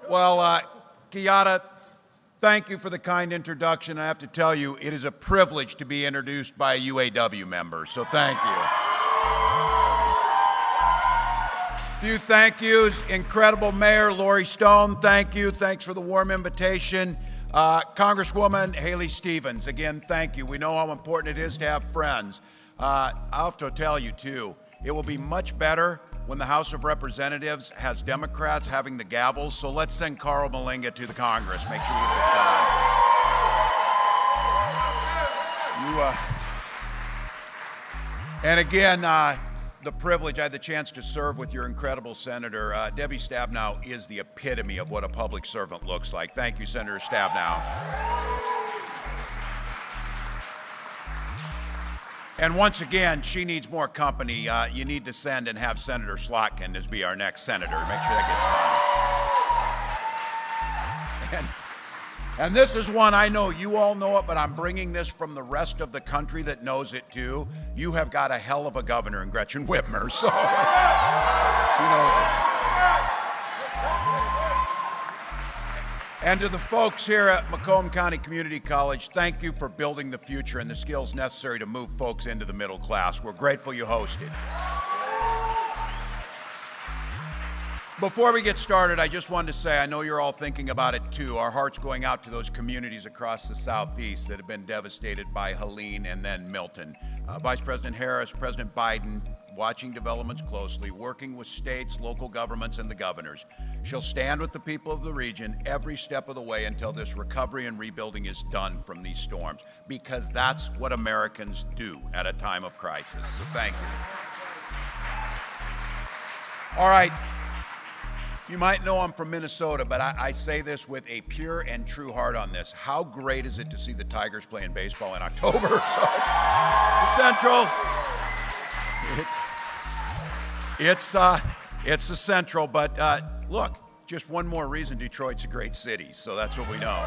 Well, Kiata, thank you for the kind introduction. I have to tell you, it is a privilege to be introduced by a UAW member, so thank you. Few thank yous. Incredible Mayor Lori Stone, thank you. Thanks for the warm invitation. Congresswoman Haley Stevens, again, thank you. We know how important it is to have friends. I have to tell you, too, it will be much better when the House of Representatives has Democrats having the gavels, so let's send Carl Malinga to the Congress. Make sure we get this done. And again, the privilege, I had the chance to serve with your incredible senator. Debbie Stabenow is the epitome of what a public servant looks like. Thank you, Senator Stabenow. And once again, she needs more company. You need to send and have Senator Slotkin as be our next senator. Make sure that gets done. And this is one, I know you all know it, but I'm bringing this from the rest of the country that knows it too. You have got a hell of a governor in Gretchen Whitmer, so you know it. And to the folks here at Macomb County Community College, thank you for building the future and the skills necessary to move folks into the middle class. We're grateful you hosted. Before we get started, I just wanted to say, I know you're all thinking about it too. Our heart's going out to those communities across the Southeast that have been devastated by Helene and then Milton. Vice President Harris, President Biden, watching developments closely, working with states, local governments, and the governors. She'll stand with the people of the region every step of the way until this recovery and rebuilding is done from these storms, because that's what Americans do at a time of crisis. So thank you. All right. You might know I'm from Minnesota, but I say this with a pure and true heart on this. How great is it to see the Tigers playing baseball in October? So, it's a Central. It's a Central, but look, just one more reason Detroit's a great city, so that's what we know.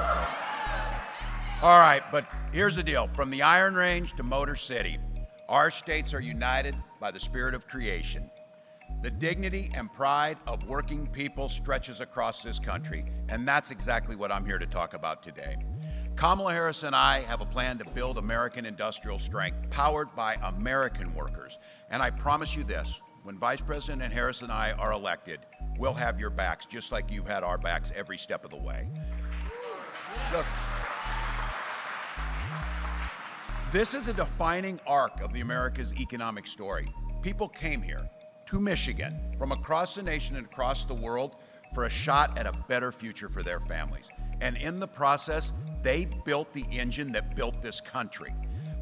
All right, but here's the deal. From the Iron Range to Motor City, our states are united by the spirit of creation. The dignity and pride of working people stretches across this country, and that's exactly what I'm here to talk about today. Kamala Harris and I have a plan to build American industrial strength, powered by American workers. And I promise you this, when Vice President Harris and I are elected, we'll have your backs, just like you've had our backs every step of the way. Look, this is a defining arc of the America's economic story. People came here to Michigan from across the nation and across the world for a shot at a better future for their families. And in the process, they built the engine that built this country.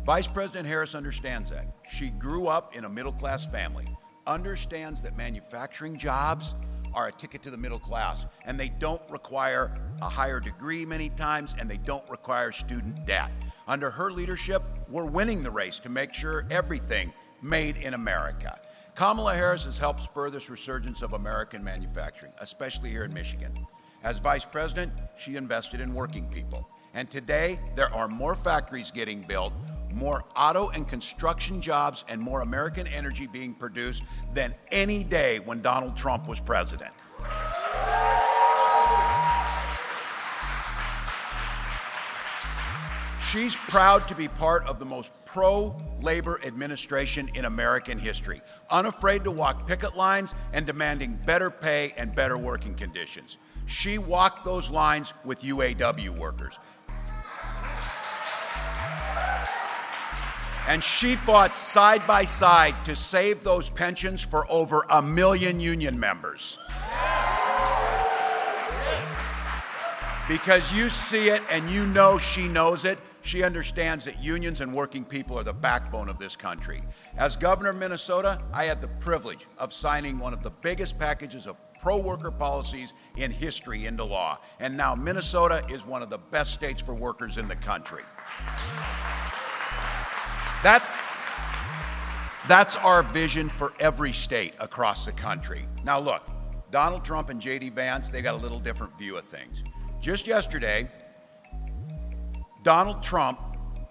Vice President Harris understands that. She grew up in a middle-class family, understands that manufacturing jobs are a ticket to the middle class, and they don't require a higher degree many times, and they don't require student debt. Under her leadership, we're winning the race to make sure everything made in America. Kamala Harris has helped spur this resurgence of American manufacturing, especially here in Michigan. As Vice President, she invested in working people. And today, there are more factories getting built, more auto and construction jobs, and more American energy being produced than any day when Donald Trump was president. She's proud to be part of the most pro-labor administration in American history, unafraid to walk picket lines and demanding better pay and better working conditions. She walked those lines with UAW workers. And she fought side by side to save those pensions for over 1 million union members. Because you see it and you know she knows it. She understands that unions and working people are the backbone of this country. As governor of Minnesota, I had the privilege of signing one of the biggest packages of pro-worker policies in history into law. And now Minnesota is one of the best states for workers in the country. That's our vision for every state across the country. Now look, Donald Trump and J.D. Vance, they got a little different view of things. Just yesterday, Donald Trump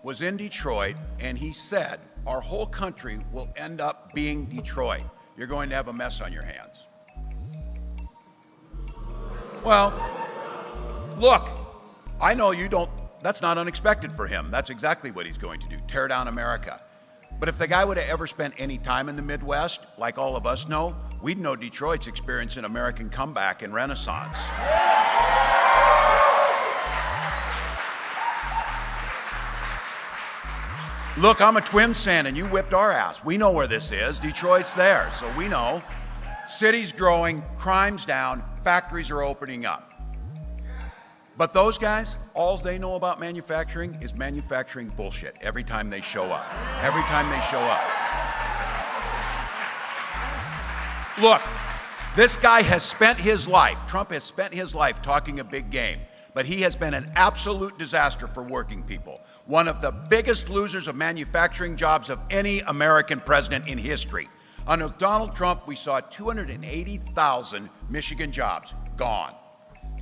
was in Detroit, and he said, our whole country will end up being Detroit. You're going to have a mess on your hands. Well, Look, I know you don't, that's not unexpected for him. That's exactly what he's going to do, tear down America. But if the guy would have ever spent any time in the Midwest, like all of us know, we'd know Detroit's experiencing an American comeback and renaissance. Look, I'm a Twins fan, and you whipped our ass. We know where this is. Detroit's there, so we know. City's growing, crime's down, factories are opening up. But those guys, all they know about manufacturing is manufacturing bullshit every time they show up. Every time they show up. Look, this guy has spent his life, Trump has spent his life talking a big game, but he has been an absolute disaster for working people. One of the biggest losers of manufacturing jobs of any American president in history. Under Donald Trump, we saw 280,000 Michigan jobs gone.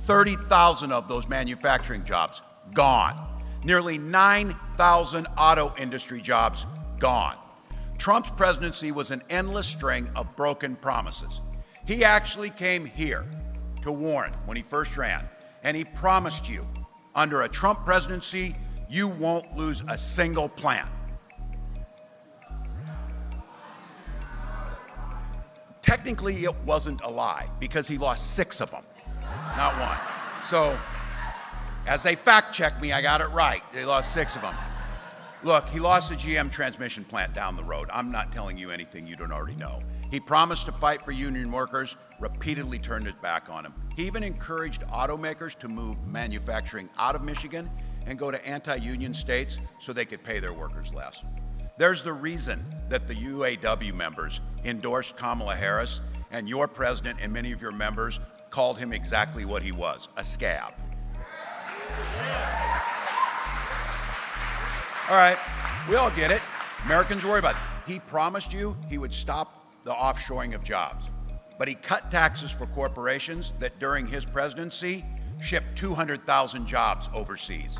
30,000 of those manufacturing jobs gone. Nearly 9,000 auto industry jobs gone. Trump's presidency was an endless string of broken promises. He actually came here to Warren when he first ran, and he promised you, under a Trump presidency, you won't lose a single plant. Technically, it wasn't a lie because he lost 6 of them. Not one. So, as they fact-checked me, I got it right. They lost 6 of them. Look, he lost the GM transmission plant down the road. I'm not telling you anything you don't already know. He promised to fight for union workers, repeatedly turned his back on them. He even encouraged automakers to move manufacturing out of Michigan and go to anti-union states so they could pay their workers less. There's the reason that the UAW members endorsed Kamala Harris, and your president and many of your members called him exactly what he was, a scab. All right, we all get it. Americans worry about it. He promised you he would stop the offshoring of jobs, but he cut taxes for corporations that during his presidency shipped 200,000 jobs overseas.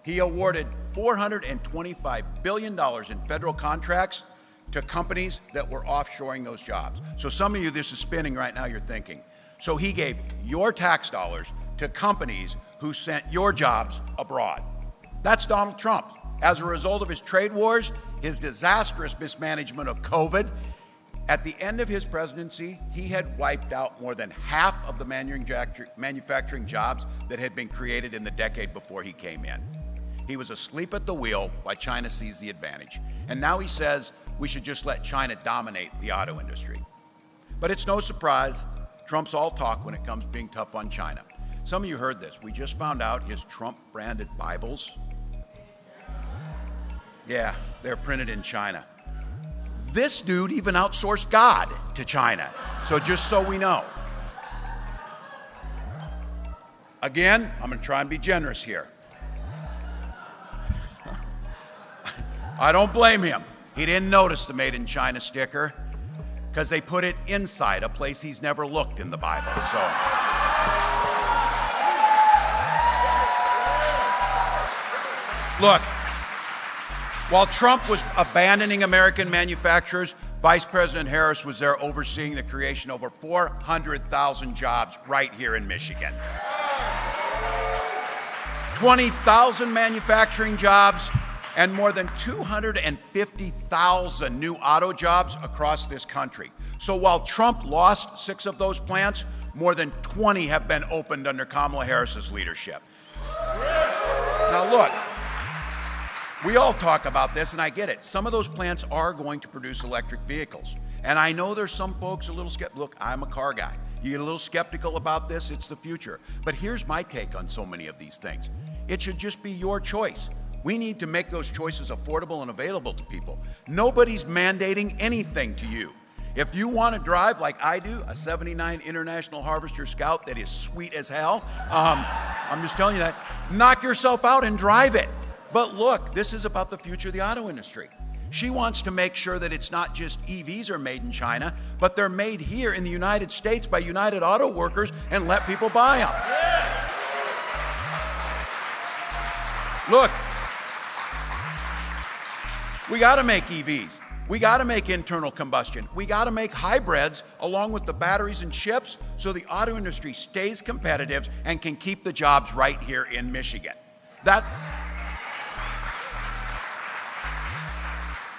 He awarded $425 billion in federal contracts to companies that were offshoring those jobs. So some of you, this is spinning right now, you're thinking, so he gave your tax dollars to companies who sent your jobs abroad. That's Donald Trump. As a result of his trade wars, his disastrous mismanagement of COVID, at the end of his presidency, he had wiped out more than half of the manufacturing jobs that had been created in the decade before he came in. He was asleep at the wheel while China seized the advantage. And now he says we should just let China dominate the auto industry. But it's no surprise, Trump's all talk when it comes to being tough on China. Some of you heard this. We just found out his Trump-branded Bibles, yeah, they're printed in China. This dude even outsourced God to China. So just so we know. Again, I'm going to try and be generous here. I don't blame him. He didn't notice the Made in China sticker because they put it inside a place he's never looked in the Bible. So, look, while Trump was abandoning American manufacturers, Vice President Harris was there overseeing the creation of over 400,000 jobs right here in Michigan. 20,000 manufacturing jobs and more than 250,000 new auto jobs across this country. So while Trump lost 6 of those plants, more than 20 have been opened under Kamala Harris's leadership. Now look, we all talk about this, and I get it. Some of those plants are going to produce electric vehicles. And I know there's some folks a little skeptical. Look, I'm a car guy. You get a little skeptical about this, it's the future. But here's my take on so many of these things. It should just be your choice. We need to make those choices affordable and available to people. Nobody's mandating anything to you. If you want to drive like I do, a 79 International Harvester Scout that is sweet as hell, I'm just telling you that, knock yourself out and drive it. But look, this is about the future of the auto industry. She wants to make sure that it's not just EVs are made in China, but they're made here in the United States by United Auto Workers and let people buy them. Look, we got to make EVs. We got to make internal combustion. We got to make hybrids along with the batteries and chips so the auto industry stays competitive and can keep the jobs right here in Michigan.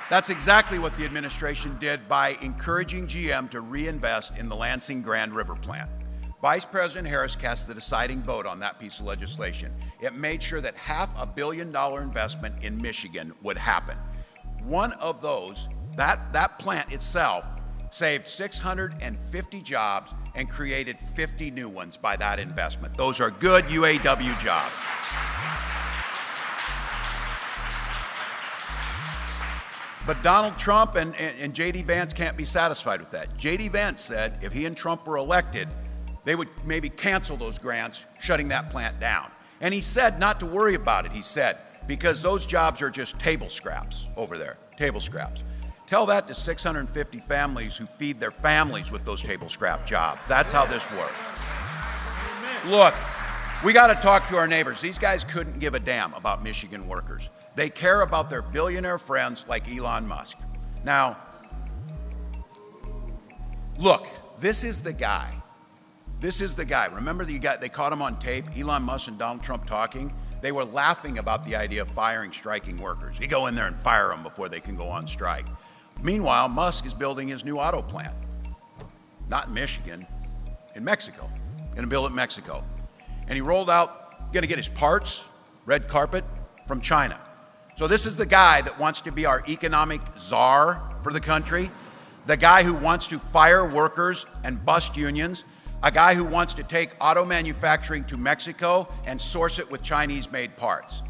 That's exactly what the administration did by encouraging GM to reinvest in the Lansing Grand River plant. Vice President Harris cast the deciding vote on that piece of legislation. It made sure that $500 million investment in Michigan would happen. One of those, that plant itself, saved 650 jobs and created 50 new ones by that investment. Those are good UAW jobs. But Donald Trump and J.D. Vance can't be satisfied with that. J.D. Vance said if he and Trump were elected, they would maybe cancel those grants, shutting that plant down. And he said not to worry about it, he said, because those jobs are just table scraps over there, table scraps. Tell that to 650 families who feed their families with those table scrap jobs. That's how this works. Look, we got to talk to our neighbors. These guys couldn't give a damn about Michigan workers. They care about their billionaire friends like Elon Musk. Now, look, this is the guy. This is the guy. Remember they caught him on tape, Elon Musk and Donald Trump talking? They were laughing about the idea of firing striking workers. You go in there and fire them before they can go on strike. Meanwhile, Musk is building his new auto plant. Not in Michigan, in Mexico. Gonna build it in Mexico. And he rolled out, gonna get his parts, red carpet, from China. So this is the guy that wants to be our economic czar for the country, the guy who wants to fire workers and bust unions, a guy who wants to take auto manufacturing to Mexico and source it with Chinese-made parts.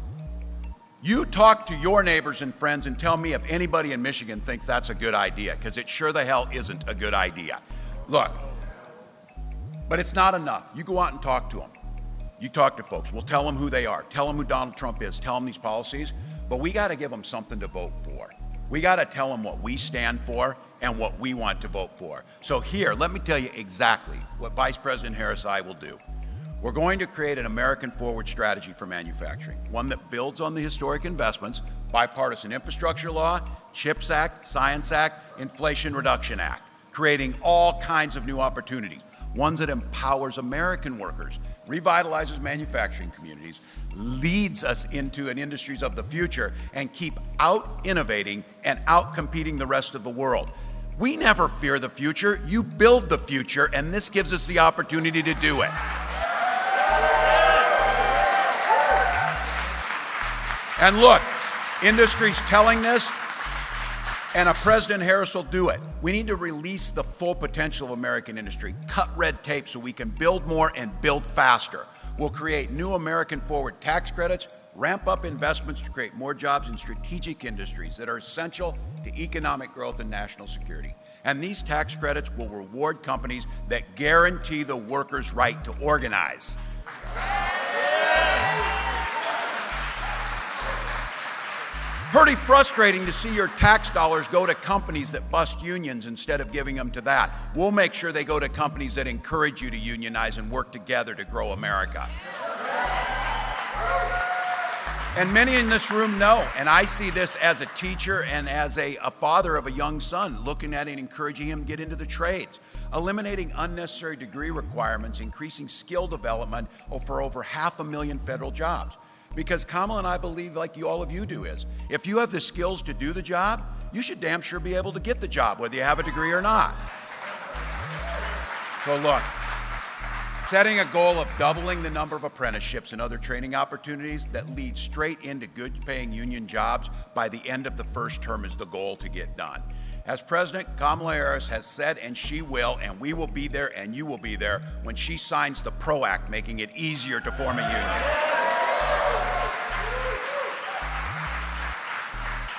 You talk to your neighbors and friends and tell me if anybody in Michigan thinks that's a good idea, because it sure the hell isn't a good idea. Look, but it's not enough. You go out and talk to them. You talk to folks. We'll tell them who they are. Tell them who Donald Trump is. Tell them these policies. But we got to give them something to vote for. We got to tell them what we stand for and what we want to vote for. So here, let me tell you exactly what Vice President Harris and I will do. We're going to create an American forward strategy for manufacturing, one that builds on the historic investments, bipartisan infrastructure law, CHIPS Act, Science Act, Inflation Reduction Act, creating all kinds of new opportunities, ones that empowers American workers, revitalizes manufacturing communities, leads us into an industries of the future, and keep out-innovating and out-competing the rest of the world. We never fear the future. You build the future, and this gives us the opportunity to do it. And look, industry's telling this, and President Harris will do it. We need to release the full potential of American industry, cut red tape so we can build more and build faster. We'll create new American forward tax credits, ramp up investments to create more jobs in strategic industries that are essential to economic growth and national security. And these tax credits will reward companies that guarantee the workers' right to organize. Pretty frustrating to see your tax dollars go to companies that bust unions instead of giving them to that. We'll make sure they go to companies that encourage you to unionize and work together to grow America. And many in this room know, and I see this as a teacher and as a father of a young son, looking at it and encouraging him to get into the trades, eliminating unnecessary degree requirements, increasing skill development for over 500,000 federal jobs. Because Kamala and I believe, like all of you do, is if you have the skills to do the job, you should damn sure be able to get the job, whether you have a degree or not. So look, setting a goal of doubling the number of apprenticeships and other training opportunities that lead straight into good-paying union jobs by the end of the first term is the goal to get done. As President, Kamala Harris has said, and she will, and we will be there, and you will be there, when she signs the PRO Act, making it easier to form a union.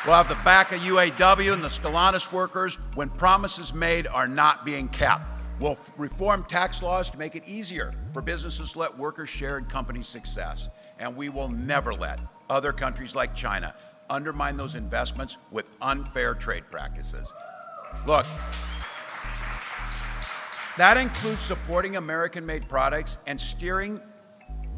We'll have the back of UAW and the Stellantis workers when promises made are not being kept. We'll reform tax laws to make it easier for businesses to let workers share in company success. And we will never let other countries like China undermine those investments with unfair trade practices. Look, that includes supporting American-made products and steering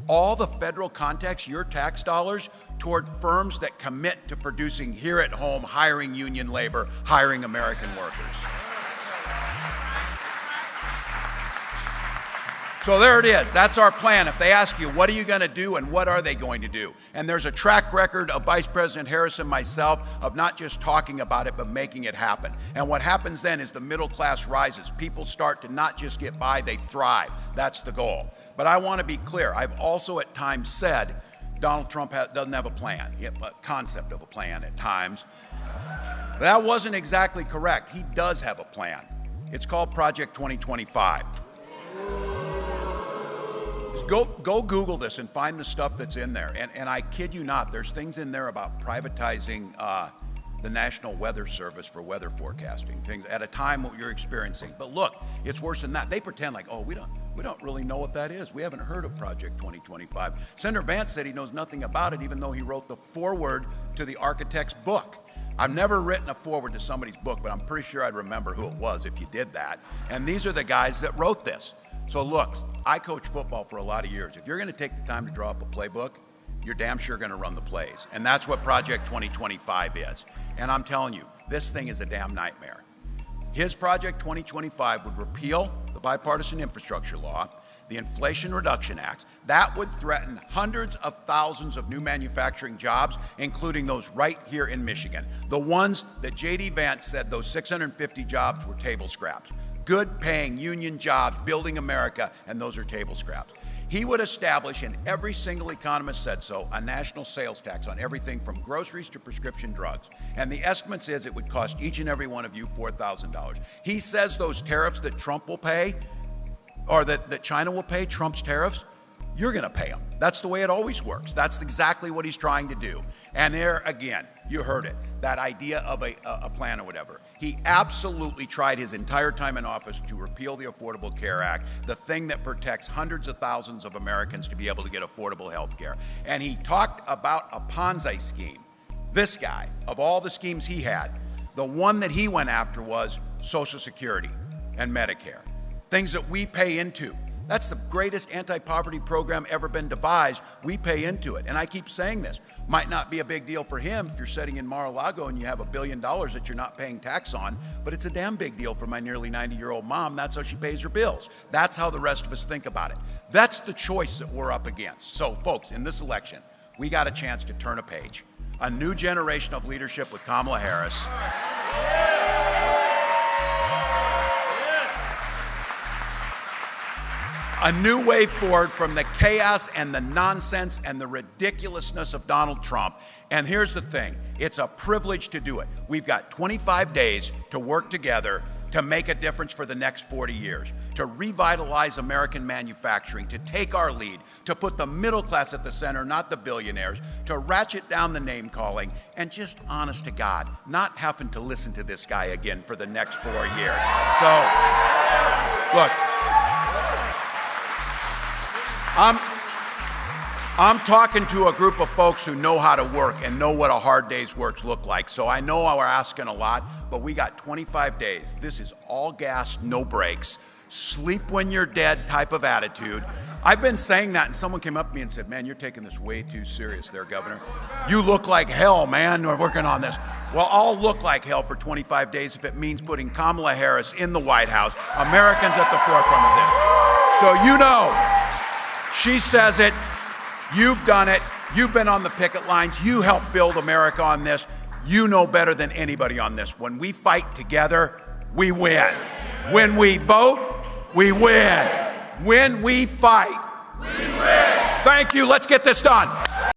all the federal context, your tax dollars, toward firms that commit to producing here at home, hiring union labor, hiring American workers. So there it is. That's our plan. If they ask you, what are you going to do and what are they going to do? And there's a track record of Vice President Harris and myself of not just talking about it, but making it happen. And what happens then is the middle class rises. People start to not just get by, they thrive. That's the goal. But I want to be clear. I've also at times said Donald Trump doesn't have a plan, a concept of a plan at times. But that wasn't exactly correct. He does have a plan. It's called Project 2025. Go Google this and find the stuff that's in there. And I kid you not, there's things in there about privatizing the National Weather Service for weather forecasting, things at a time what you're experiencing. But look, it's worse than that. They pretend like, oh, we don't really know what that is. We haven't heard of Project 2025. Senator Vance said he knows nothing about it, even though he wrote the foreword to the architect's book. I've never written a foreword to somebody's book, but I'm pretty sure I'd remember who it was if you did that. And these are the guys that wrote this. So look, I coached football for a lot of years. If you're going to take the time to draw up a playbook, you're damn sure going to run the plays. And that's what Project 2025 is. And I'm telling you, this thing is a damn nightmare. His Project 2025 would repeal the bipartisan infrastructure law, the Inflation Reduction Act. That would threaten hundreds of thousands of new manufacturing jobs, including those right here in Michigan. The ones that J.D. Vance said those 650 jobs were table scraps. Good paying union jobs, building America, and those are table scraps. He would establish, and every single economist said so, a national sales tax on everything from groceries to prescription drugs. And the estimate is it would cost each and every one of you $4,000. He says those tariffs that Trump will pay, or that China will pay, Trump's tariffs, you're going to pay them. That's the way it always works. That's exactly what he's trying to do. And there, again, you heard it, that idea of a plan or whatever. He absolutely tried his entire time in office to repeal the Affordable Care Act, the thing that protects hundreds of thousands of Americans to be able to get affordable health care. And he talked about a Ponzi scheme. This guy, of all the schemes he had, the one that he went after was Social Security and Medicare, things that we pay into. That's the greatest anti-poverty program ever been devised. We pay into it. And I keep saying this. Might not be a big deal for him if you're sitting in Mar-a-Lago and you have $1 billion that you're not paying tax on, but it's a damn big deal for my nearly 90-year-old mom. That's how she pays her bills. That's how the rest of us think about it. That's the choice that we're up against. So, folks, in this election, we got a chance to turn a page. A new generation of leadership with Kamala Harris. A new way forward from the chaos and the nonsense and the ridiculousness of Donald Trump. And here's the thing, it's a privilege to do it. We've got 25 days to work together to make a difference for the next 40 years, to revitalize American manufacturing, to take our lead, to put the middle class at the center, not the billionaires, to ratchet down the name calling, and just honest to God, not having to listen to this guy again for the next 4 years. So, look, I'm talking to a group of folks who know how to work and know what a hard day's work look like. So I know we're asking a lot, but we got 25 days. This is all gas, no brakes, sleep when you're dead type of attitude. I've been saying that, and someone came up to me and said, man, you're taking this way too serious there, Governor. You look like hell, man. We're working on this. Well, I'll look like hell for 25 days if it means putting Kamala Harris in the White House, Americans at the forefront of this. So you know, she says it, you've done it, you've been on the picket lines, you helped build America on this, you know better than anybody on this. When we fight together, we win. When we vote, we win. When we fight, we win. Thank you, let's get this done.